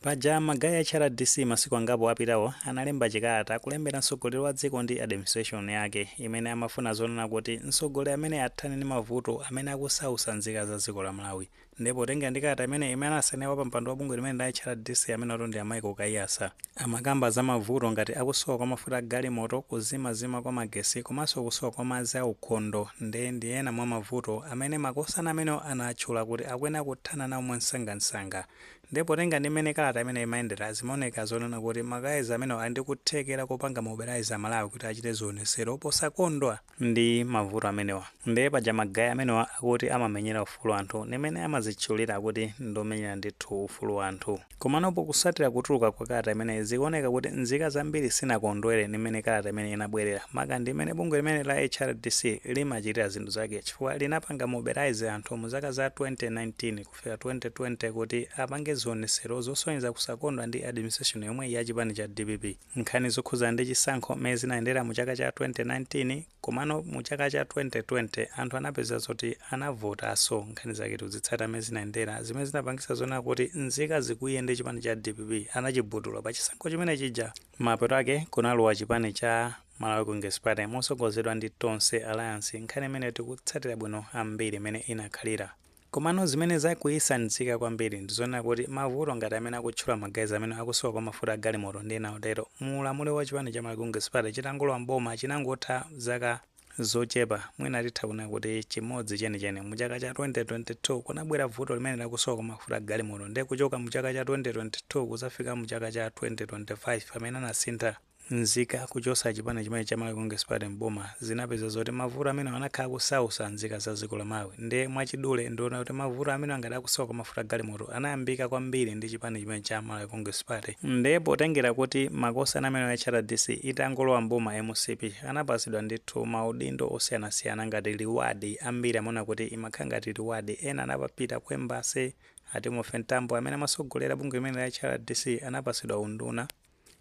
Paja magaya a DC masiku angapo apitawo analemba chikalata kulembera mtsogoleri wa dziko ndi administration yake imene amafuna zonena kuti mtsogoleri amene athane ndi mavuto amene akusautsa nzika za dziko la Malawi. Ndipo tenga ndi kalata imene asanewa pa mpando wa bungwe limene la HRDC amene atondi Michael Kayasa amakamba za mavuto ngati akusowa kwa mafuta a galimoto, kuzimazima kwa magesi komanso kusowa kwa madzi aukhondo ndi ena mwa mavuto amene makosana amene anatchula kuti akuyenera kuthana nawo mwansangansanga. Ndipo tenga ndi mmene kalata imene imayendera zimaoneka zonena kuti magayizi amene ali ndi kuthekera kopanga mobilize Malawi kuti achite zionesero posakondwa ndi mavuto amenewa. Ndiye paja magayi amenewa akuti amamenyera ufulu anthu nimene amazitchulira kuti ndomenyera ndithu ufulu anthu. Komanopo kusatira kutuluka kwa kalata imene zikuoneka kuti nzika zambiri sinakondwere nimene kalata imene inabwerera maka ndi imene bungwe limene la HRDC limachitira zinthu zake chifukwa linapanga mobilize anthu mu zaka za 2019 kufika 2020 kuti apange zionesero zosonyeza kusakondwa ndi administration yomwe ya chipani cha DPP. Nkhani zokhuza ndi chisankho mmene zinayendera mu chaka cha 2019 komano mu chaka cha 2020 anthu anapeza zoti anavotanso nkhani zake tuzitsata mmene zinayendera zimene zinapangisa zonena kuti nzika zikwiye ndi chipani cha DPP anachibutula pa chisankho chimene chija. Mapeto ake kunalowa chipani cha Malawi Congress Party mosogozedwa ndi Tonse Alliance, nkhani imene tikutsatira bwino ambiri imene inakhalira. Komano zimene zakuyisa nzika kwambiri ndizonena kuti mavuto ngati amene akutchula magayizi amene akusowa kwa mafuta a galimoto ndi ena otero mulamuliro wa chipani cha Malawi Congress Party chitangolowa mboma chinangotha zaka zochepa mwina titha kunena kuti chimodzi chenicheni mu chaka cha 2022 kunabwera vuto limene lakusowa kwa mafuta a galimoto ndi kuchoka mu chaka cha 2022 kuzafika mu chaka cha 2025 pamene anasintha nzika kuchosa chipani chimene cha Malawi Congress Party mboma zinapeza zoti mavuto amene anakhala kusautsa nzika za dziko la Malawi. Ndiye mwachidule ndiona kuti mavuto amene angati akusowa kwa mafuta a galimoto anayambika kwambiri ndi chipani chimene cha Malawi Congress Party. Ndiye potengera kuti makosana amene a HRDC itangolowa mboma MCP anapasidwa ndithu maudindo osiyanasiyana ngati liwadi ambiri amaona kuti imakhala ngati liwadi ena anapapita ku embassy ati Mofentambo amene amasogolera bungwe limene la HRDC anapasidwa unduna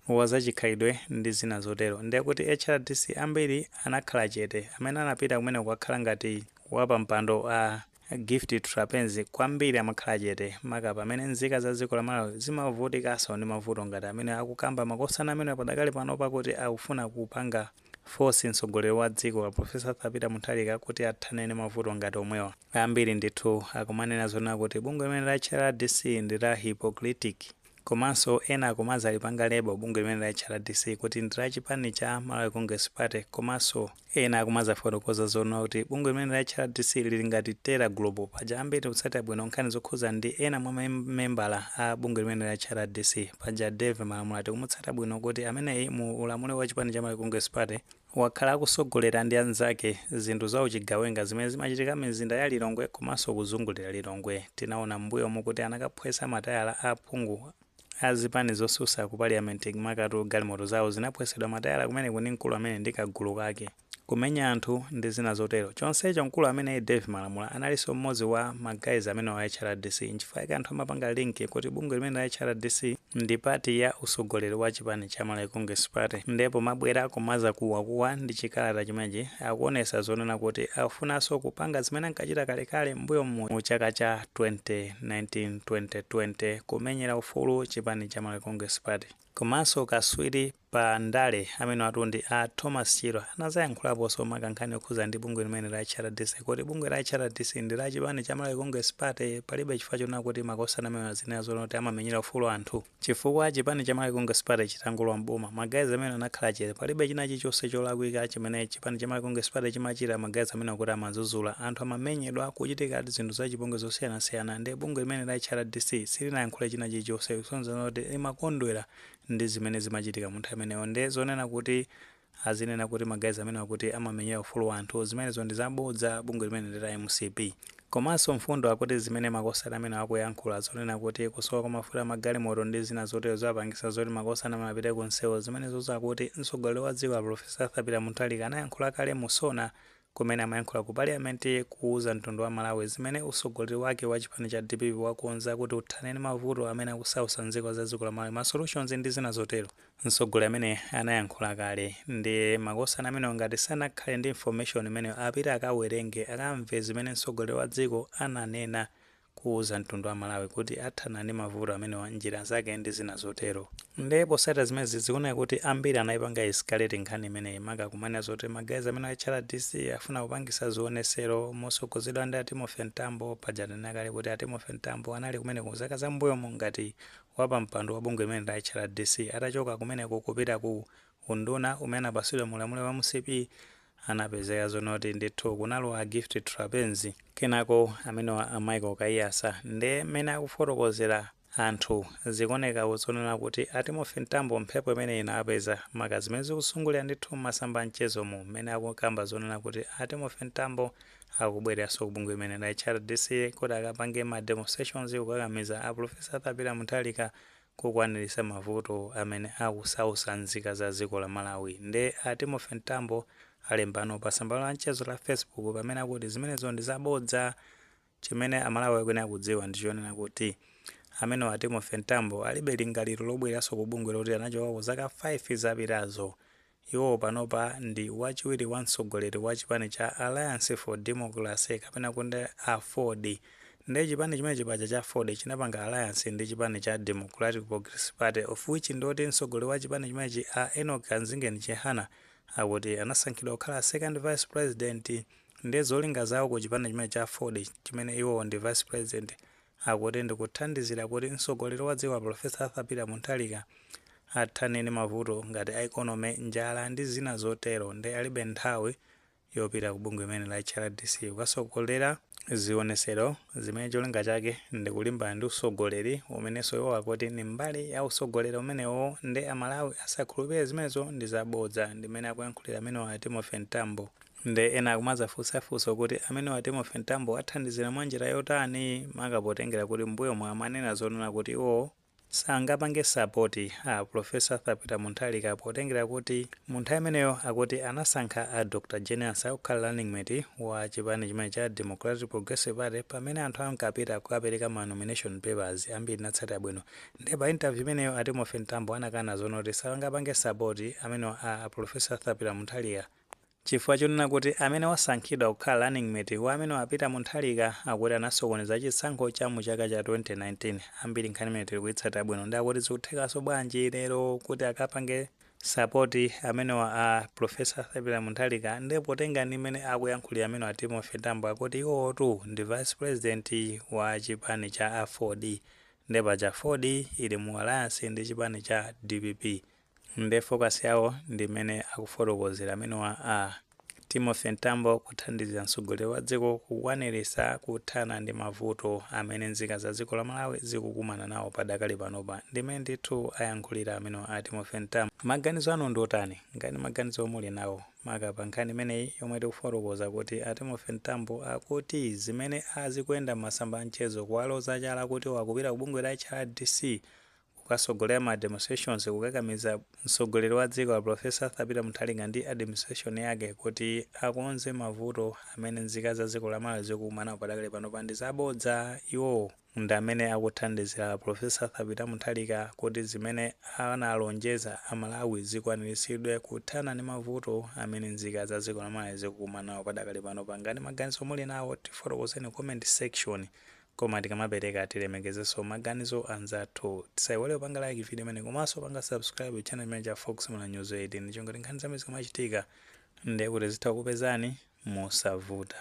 wazachikhalidwe ndi zina zotero. Ndiye kuti HRDC ambiri anakhala chete amene anapita kumene kukakhala ngati wapampando a gift trapenzi kwambiri amakhala chete maka pamene nzika za dziko la Malawi zimavutikanso ndi mavuto ngati amene akukamba makosana amene padakali pano pakuti akufuna kupanga force mtsogoleri wa dziko wa Professor Peter Mutharika kuti athane ndi mavuto ngati omwewa. Ambiri ndithu akumanena zonena kuti bungwe limene la HRDC ndi la hypocritic komanso ena akumaza lipanga lebo bungwe limene la HRDC kuti ndi la chipani cha Malawi Congress Party komanso ena akumaza fotokoza zonena kuti bungwe limene la HRDC lili ngati Terra Global. Paja ambiri kutsatira bwino nkhani zokhuza ndi ena mwa membala a bungwe limene la HRDC paja Dave Malamula tikumutsata bwino kuti ameneyi mu ulamuliro wa chipani cha Malawi Congress Party wakhala akusogolera ndi anzake zinthu za uchigawenga zimene zimachitika mizinda ya Lilongwe komanso kuzungulira Lilongwe. Tinaona mbuyo mukuti anakaphwesa matayala a phungu azipani zosusa ku parliament kumakatu galimoto zawo zinaphwesedwa matayala kumene kuni mkulu amene ndi kagulu kake kumenya anthu ndi zina zotero. Chonsecho mkulu amene Dave Malamula analinso mmodzi wa magayizi amene wa HRDC nchifukwa anthu amapanga link kuti bungwe limene la HRDC ndi pati ya usogoleri wa chipani cha Malawi Congress Party. Ndipo mabwera kumaza kuwakuwa ndi chikalata chimenechi akuonesa zonena kuti akufunanso kupanga zimene ankachita kalekale mbuyo mu chaka cha 2019-2020 kumenyera ufulu chipani cha Malawi Congress Party. Komanso kaswiri pa ndale amene atundi a Thomas Chirwa anazayankhulaponso makankhani okhuza ndi bungwe limene la HRDC kuti bungwe la HRDC ndi la chipani cha Malawi Congress Party palibe chifukwa chonena kuti makosana amene zinena zonena kuti amamenyera ufulu anthu chifukwa chipani cha Malawi Congress Party chitangolowa mboma. Magayizi amene anakhala chete palibe china chilichonse cholakwika chimene chipani cha Malawi Congress Party chimachita magayizi amene akuti amazuzula anthu amamenyedwa kuchitika zinthu za chipongwe zosiyanasiyana. Ndi bungwe limene la HRDC silinayankhule china chilichonse kusonyeza kuti limakondwera ndi zimene zimachitika munthu amenewo. Ndi zonena kuti azinena kuti magayizi amene akuti amamenyera ufulu anthu zimenezo ndi zabodza bungwe limene la MCP. Komanso mfundo akuti zimene makosana amene akuyankhula zonena kuti kusowa kwa mafuta magalimoto ndi zina zotero zapangisa zoti makosana amapite ku nsewu zimenezo zakuti mtsogoleri wa dziko la Professor Peter Mutharika anayankhula kale musona kumene amayankhula ku parliament kuuza mtundu wa Malawi zimene usogoleri wake wa chipani cha DPP wakonza kuti uthane ndi mavuto amene akusautsa nzika za dziko la Malawi ma solutions ndi zina zotero. Mtsogoleri amene anayankhula kale ndi makosana amene ngati sanakhale ndi information imene apita akawerenge akamve zimene mtsogoleri wa dziko ananena kuuza mtundu wa Malawi kuti athana ndi mavuto amene wa njira zake ndi zina zotero. Ndipo sata zimezi zikuoneka kuti ambiri anayipanga escalate nkhani imeneyi maka kumanya zoti magazi amene achara DC afuna kupangisa zionesero mosogozedwa ndi Timothy Ntambo pajana kale kuti Timothy Ntambo anali kumeneko zaka zambuyomo ngati wapa mpando wa bungwe imene achara DC atachoka kumeneko kupita ku unduna umene apasidwa mulamuliro wa MCP anapezeka zonoti ndithu kunalowa Gift Trapenzi kenako amene wa Michael Kaiyasa ndi mene akufotokozera anthu zikuoneka uzonena kuti Timothy Ntambo mphepo imene inapeza maka zimene zikusungulira ndithu masamba mchezo mu mmene akukamba zonena kuti Timothy Ntambo akubwereranso kubungwe imene la HRDC kuti akapange ma demonstrations kukakamiza a Professor Thapila Mutharika kukwanirisa mavuto amene akusausa nzika za dziko la Malawi. Ndi Timothy Ntambo alembano pa tsamba la mchezo la Facebook pamene akuti zimenezo ndi zabodza. Chimene amalawi akuyenera kudziwa ndichonena kuti amene wa Timothy Ntambo alibe lingaliro lobweranso kubungwe loti anachoka ku zaka 5 zapitazo. Iwo panopa ndi wachiwiri wa mtsogoleri wa chipani cha Alliance for Democracy kapena kuti AFOD. Ndi chipani chimene chipacha cha AFOD chinapanga alliance ndi chipani cha Democratic Progressive Party of which ndoti mtsogoleri wa chipani chimenechi Enoch Kanzingeni Chihana akuti anasankhidwa kukhala second vice president. Ndi zolinga zawo ku chipani chimene cha AFOD chimene iwo ndi vice president akuti ndikuthandizira kuti mtsogoleri wa dziko Professor Thapila Mutharika athane ndi mavuto ngati economy, njala ndi zina zotero. Ndi alibe nthawi yopita kubungwe imene la HRDC kukasogolera zionesero zimene cholinga chake ndi kulimbana ndi usogoleri umenenso iwo akuti ni mbali ya usogoleri umenewo. Ndi amalawi asakhulupirire zimenezo ndi zabodza ndimene akuyankhulira amene wa Timothy Ntambo. Ndi ena akumazafunsafunsa kuti amene wa Timothy Ntambo athandizira mwa njira yotani makapotengera kuti mbuyo mwa amanena zonena kuti iwo sangapange sapoti Professor Thapila Mutharika potengera kuti munthu ameneyo akuti anasankha Dr. Jenner kukhala running mate wa chipani chimene cha Democratic Progressive Party pamene anthu ankapita kukapereka ma nomination papers ambiri natsata bwino. Ndi pa interview imeneyo Timothy Ntambo anakana zonoti sangapange sapoti amene Professor Thapila Mutharika chifukwa chonena kuti amene wasankhidwa kukhala running mate wa amene wapita Mutharika akuti anasokoneza chisankho cha mu chaka cha 2019. Ambiri nkhani imene tiri kuitsata bwino ndi akuti zikuthekaso bwanji lero kuti akapange sapoti amene wa Professor Thapila Mutharika. Ndi potenga ndi imene akuyankhulira amene wa Timothy Ntambo akuti iwotu ndi vice president wa chipani cha AFOD. Ndi paja AFOD ili mu alliance ndi chipani cha DPP. Ndi focus yawo ndi mene akufotokozera amene wa Timothy Ntambo kuthandizira mtsogoleri wa dziko kukwanirisa kuthana ndi mavuto amene nzika za dziko la Malawi zikukumana nawo padakali panopa. Ndimene ndithu ayankhulira amene wa Timothy Ntambo. Maganizo anu ndi otani? Ngani maganizo omuli nawo makapa nkhani imeneyi yomwe tikufotokoza kuti Timothy Ntambo akuti zimene azikuyenda masamba mchezo kuwaloza chala kuti wakupita kubungwe la HRDC kukasogolera ma demonstrations kukakamiza mtsogoleri wa dziko wa Professor Thapila Mutharika ndi administration yake kuti akonze mavuto amene nzika za dziko la Malawi zikukumana padakali panopa ndi zabodza. Iwo ndi amene akuthandizira Professor Thapila Mutharika kuti zimene analonjeza amalawi zikwaniritsidwe kuthana ndi mavuto amene nzika za dziko la Malawi zikukumana nawo padakali panopa. Ngani maganizo muli nawo tifotokozeni comment section. Koma tikamapereka tilemekezenso maganizo anzathu. Tisaiwale kupanga like video imene komanso panga subscribe channel imene cha Fox Mula News 8 ndicho ngati nkhani zimene zikumachitika ndi kuti zitha kupezani mosavuta.